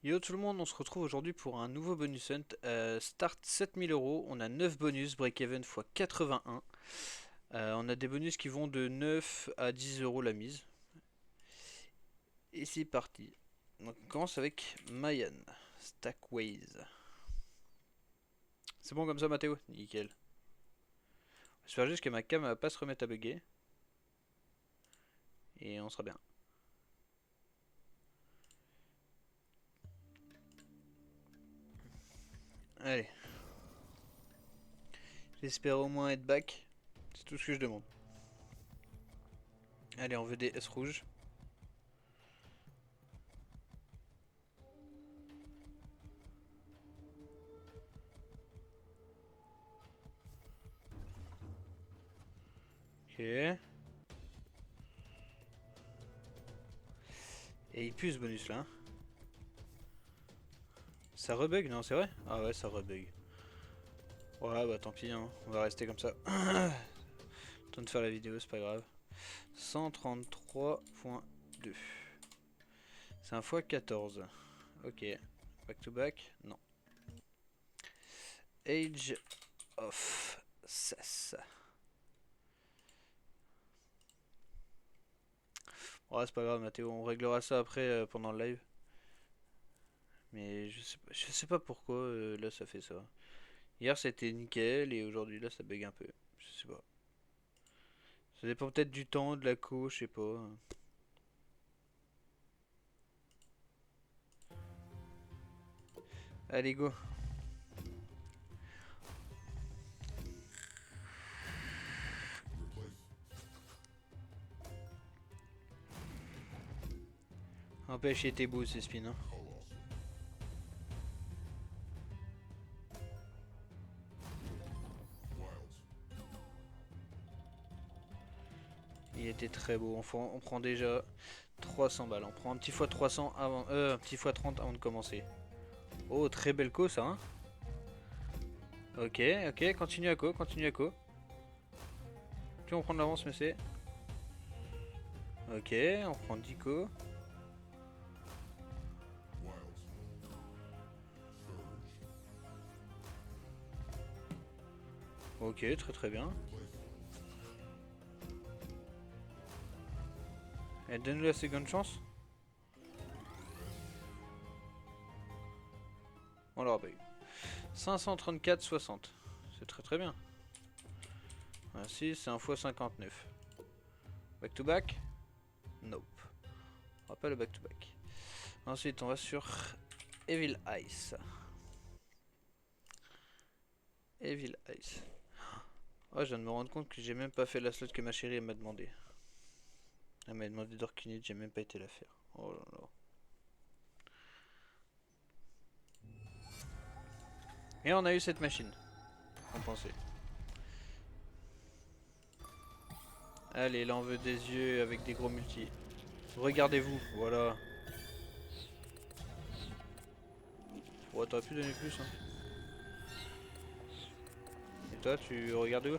Yo tout le monde, on se retrouve aujourd'hui pour un nouveau bonus hunt. Start 7000 euros, on a 9 bonus, break-even x 81. On a des bonus qui vont de 9 à 10 euros la mise. Et c'est parti. Donc on commence avec Mayan, Stackways. C'est bon comme ça Mathéo? Nickel. J'espère juste que ma cam va pas se remettre à bugger. Et on sera bien. Allez. J'espère au moins être back. C'est tout ce que je demande. Allez, on veut des S rouges. Ok. Et il pue ce bonus là. Hein. Ça rebug, non, c'est vrai? Ah ouais, ça rebug. Ouais, bah tant pis, hein. On va rester comme ça. Temps de faire la vidéo, c'est pas grave. 133.2. C'est un x14. Ok. Back to back? Non. Age of Cess. Ouais, c'est pas grave, Mathéo. On réglera ça après pendant le live. Mais je sais pas pourquoi là ça fait ça. Hier c'était nickel et aujourd'hui là ça bug un peu. Je sais pas. Ça dépend peut-être du temps, de la co, je sais pas. Allez, go. Empêche, il était beau ces spins. Hein. Il était très beau. On prend déjà 300 balles. On prend un petit fois 300 avant, un petit fois 30 avant de commencer. Oh, très belle co ça. Hein. Ok, ok, continue à co, continue à co. Plus on prend de l'avance, mais c'est. Ok, on prend 10 co. Ok, très très bien. Et donne-nous la seconde chance. On l'aura pas eu. 534,60. C'est très très bien. Ainsi, c'est un x 59. Back to back? Nope. On va pas le back to back. Ensuite, on va sur Evil Ice. Evil Ice. Oh, je viens de me rendre compte que j'ai même pas fait la slot que ma chérie m'a demandé. Elle m'a demandé d'Orcunite, j'ai même pas été la faire. Oh là là. Et on a eu cette machine. Compensée. Allez, là on veut des yeux avec des gros multis. Regardez-vous, voilà. Ouais, t'aurais pu donner plus. Hein. Et toi, tu regardes où?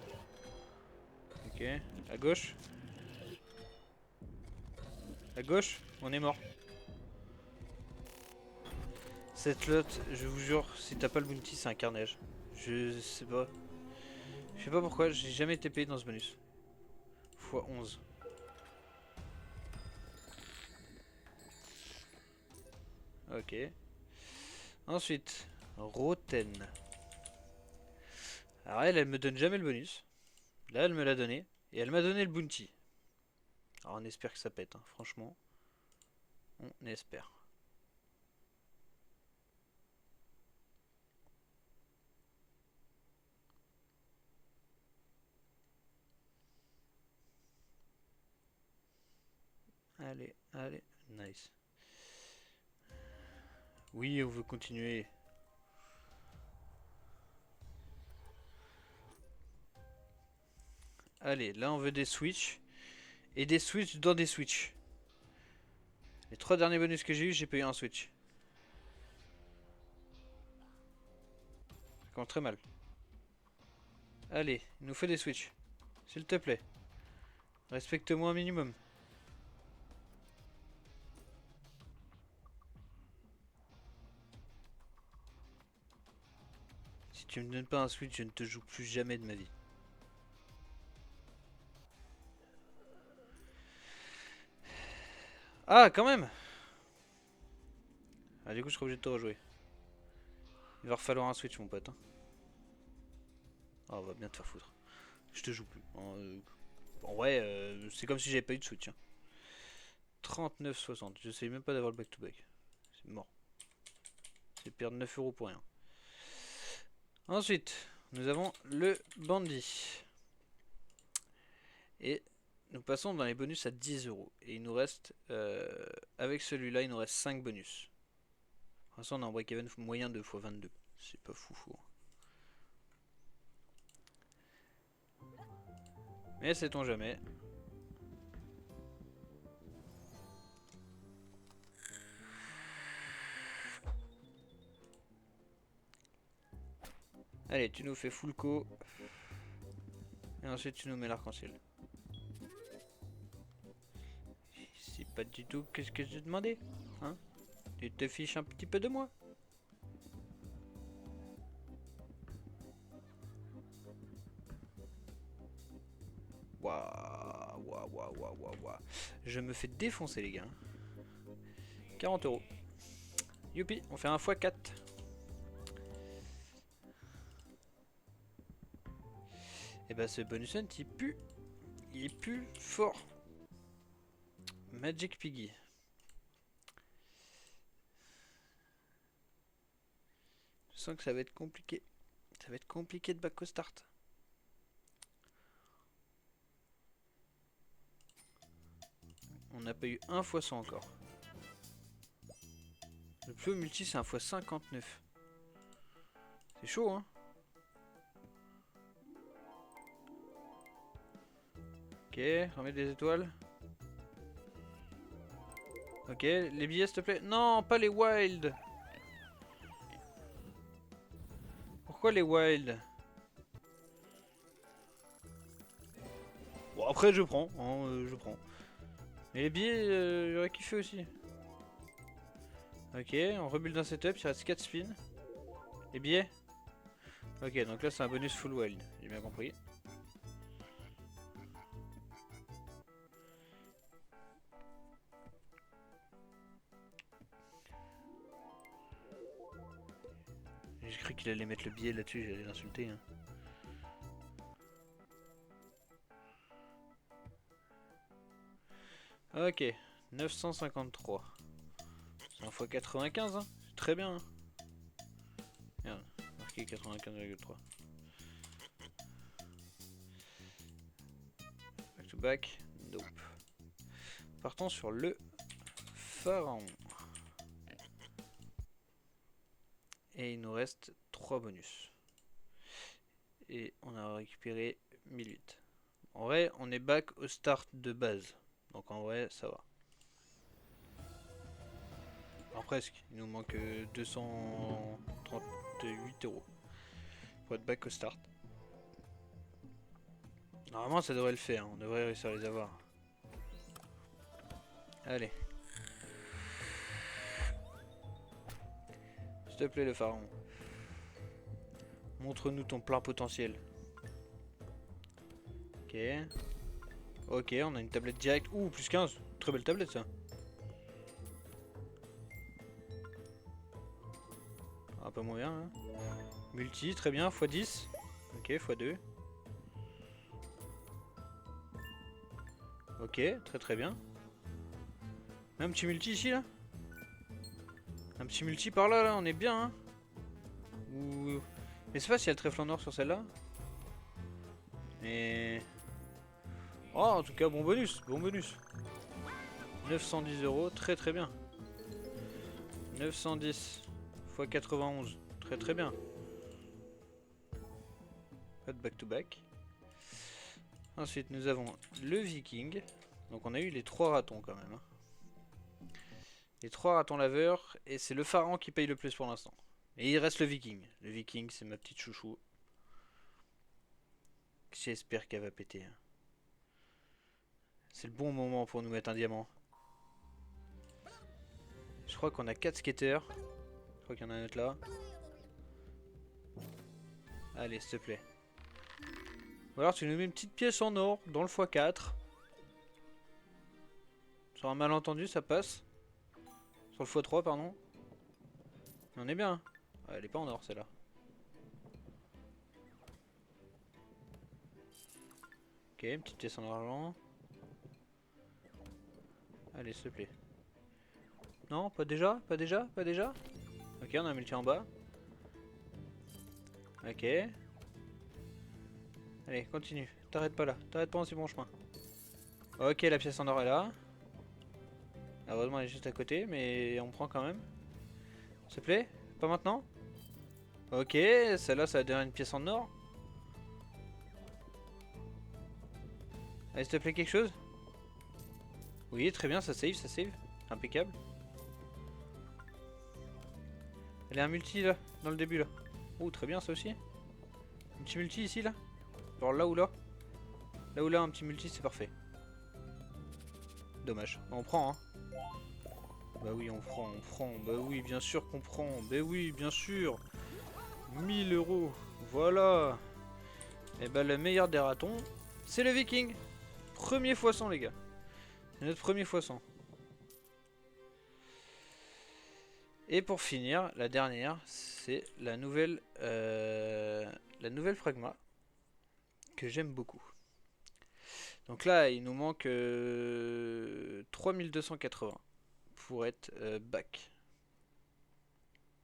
Ok. À gauche? À gauche? On est mort. Cette lot, je vous jure, si t'as pas le bounty, c'est un carnage. Je sais pas. Je sais pas pourquoi, j'ai jamais été payé dans ce bonus. Fois 11. Ok. Ensuite, Roten. Alors elle me donne jamais le bonus. Là, elle me l'a donné. Et elle m'a donné le bounty. Alors on espère que ça pète, hein, franchement. On espère. Allez, allez, nice. Oui, on veut continuer. Allez, là on veut des switches. Et des switches dans des switches. Les 3 derniers bonus que j'ai eu, j'ai payé un switch. Ça commence très mal. Allez, il nous faut des switches. S'il te plaît. Respecte-moi un minimum. tu me donnes pas un Switch, je ne te joue plus jamais de ma vie. Ah, quand même. Ah, du coup, je serai obligé de te rejouer. Il va falloir un Switch, mon pote. Hein. Ah, on va bien te faire foutre. Je te joue plus. En vrai, c'est comme si j'avais pas eu de Switch. Hein. 39,60. Je sais même pas d'avoir le back-to-back. C'est mort. C'est perdre 9 euros pour rien. Ensuite, nous avons le bandit. Et nous passons dans les bonus à 10 euros. Et il nous reste, avec celui-là, il nous reste 5 bonus. Pour l'instant, on a un break-even moyen de x22. C'est pas fou. Mais sait-on jamais. Allez, tu nous fais full co. Et ensuite, tu nous mets l'arc-en-ciel. C'est pas du tout qu'est-ce que j'ai demandé. Hein? Tu te fiches un petit peu de moi. Waouh. Je me fais défoncer, les gars. 40 euros. Youpi, on fait un x4. Et bah, ce bonus hunt, il pue. Il pue fort. Magic Piggy. Je sens que ça va être compliqué. Ça va être compliqué de back au start. On n'a pas eu un x 100 encore. Le plus haut multi, c'est un x 59. C'est chaud, hein. Ok, remets des étoiles. Ok, les billets s'il te plaît. Non, pas les wild. Pourquoi les wild? Bon, après je prends, hein, je prends. Mais les billets, j'aurais kiffé aussi. Ok, on rebuild un setup, il reste 4 spins. Les billets? Ok, donc là c'est un bonus full wild, j'ai bien compris. J'ai cru qu'il allait mettre le billet là-dessus, j'allais l'insulter. Hein. Ok, 953. C'est un x 95, hein. C'est très bien. Hein. Merde, marqué 95,3. Back to back, nope. Partons sur le pharaon. Et il nous reste 3 bonus. Et on a récupéré 1008. En vrai, on est back au start de base. Donc en vrai, ça va. Alors presque, il nous manque 238 euros pour être back au start. Normalement, ça devrait le faire, on devrait réussir à les avoir. Allez. S'il te plaît, le pharaon. Montre-nous ton plein potentiel. Ok. Ok, on a une tablette directe. Ouh, plus 15. Très belle tablette, ça. Un peu moins bien, hein. Multi, très bien, x10. Ok, x2. Ok, très bien. Un petit multi ici, là. Un petit multi par là, on est bien, hein. Ouh. Mais c'est pas s'il y a le trèfle en or sur celle-là. Mais... Oh, en tout cas, bon bonus, 910 euros, très bien. 910 x 91, très bien. Pas de back-to-back. Ensuite, nous avons le viking. Donc on a eu les 3 ratons quand même. Hein. Les 3 ratons laveurs. Et c'est le pharaon qui paye le plus pour l'instant. Et il reste le viking. Le viking, c'est ma petite chouchou. J'espère qu'elle va péter. Hein. C'est le bon moment pour nous mettre un diamant. Je crois qu'on a 4 skaters. Je crois qu'il y en a un autre là. Allez, s'il te plaît. Ou alors tu nous mets une petite pièce en or dans le x4. Sur un malentendu, ça passe. Sur le x3, pardon. On est bien. Ah, elle est pas en or, celle-là. Ok, une petite pièce en argent. Allez, s'il te plaît. Non, pas déjà, pas déjà, pas déjà. Ok, on a un multi en bas. Ok. Allez, continue. T'arrêtes pas là. T'arrêtes pas en si bon chemin. Ok, la pièce en or est là. Heureusement, elle est juste à côté, mais on prend quand même. S'il te plaît. Pas maintenant. Ok, celle-là, ça va donner une pièce en or. Allez, s'il te plaît, quelque chose. Oui, très bien, ça save, ça save. Impeccable. Elle est un multi là, dans le début là. Oh, très bien ça aussi. Un petit multi ici là. Genre là ou là. Là ou là, un petit multi, c'est parfait. Dommage. On prend, hein. Bah oui, on prend, on prend. Bah oui, bien sûr qu'on prend. Bah oui, bien sûr. 1000 euros. Voilà. Et bah, le meilleur des ratons, c'est le Viking. Premier x100, les gars. C'est notre premier x100. Et pour finir, la dernière, c'est la nouvelle Pragma que j'aime beaucoup. Donc là, il nous manque 3280 pour être back.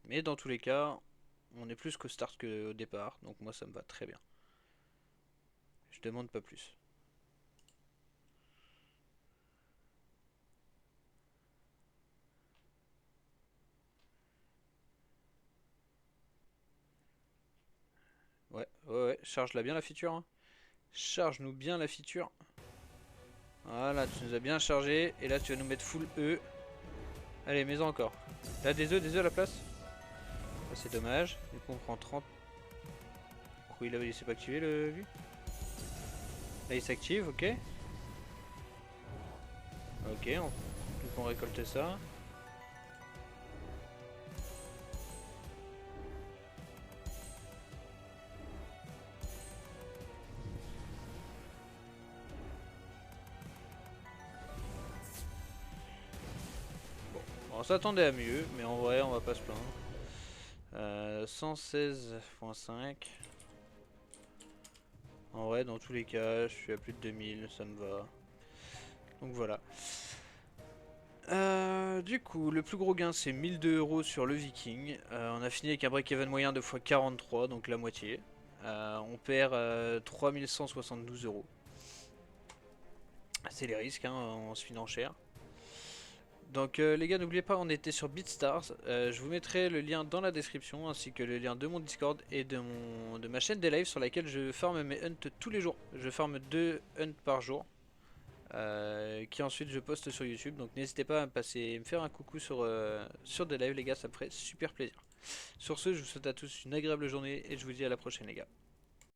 Mais dans tous les cas, on est plus qu'au start qu'au départ, donc moi ça me va très bien. Je demande pas plus. Ouais, ouais, ouais, charge-la bien la feature. Hein. Charge-nous bien la feature. Voilà, tu nous as bien chargé. Et là, tu vas nous mettre full E. Allez, mets-en encore. Là, des œufs à la place. Ça, c'est dommage. Du coup, on prend 30. Pourquoi il s'est pas activé le vu? Là, il s'active, ok. Ok, on récolte ça. On s'attendait à mieux, mais en vrai, on va pas se plaindre. 116.5. En vrai, dans tous les cas, je suis à plus de 2000, ça me va. Donc voilà. Du coup, le plus gros gain c'est 1002 euros sur le Viking. On a fini avec un break-even moyen de x43, donc la moitié. On perd 3172 euros. C'est les risques hein, en se filant cher. Donc les gars, n'oubliez pas, on était sur BeatStars. Je vous mettrai le lien dans la description ainsi que le lien de mon Discord et de ma chaîne des lives sur laquelle je farme mes hunts tous les jours. Je farme 2 hunts par jour. Qui ensuite je poste sur YouTube. Donc n'hésitez pas à me faire un coucou sur des lives les gars, ça me ferait super plaisir. Sur ce, je vous souhaite à tous une agréable journée et je vous dis à la prochaine les gars.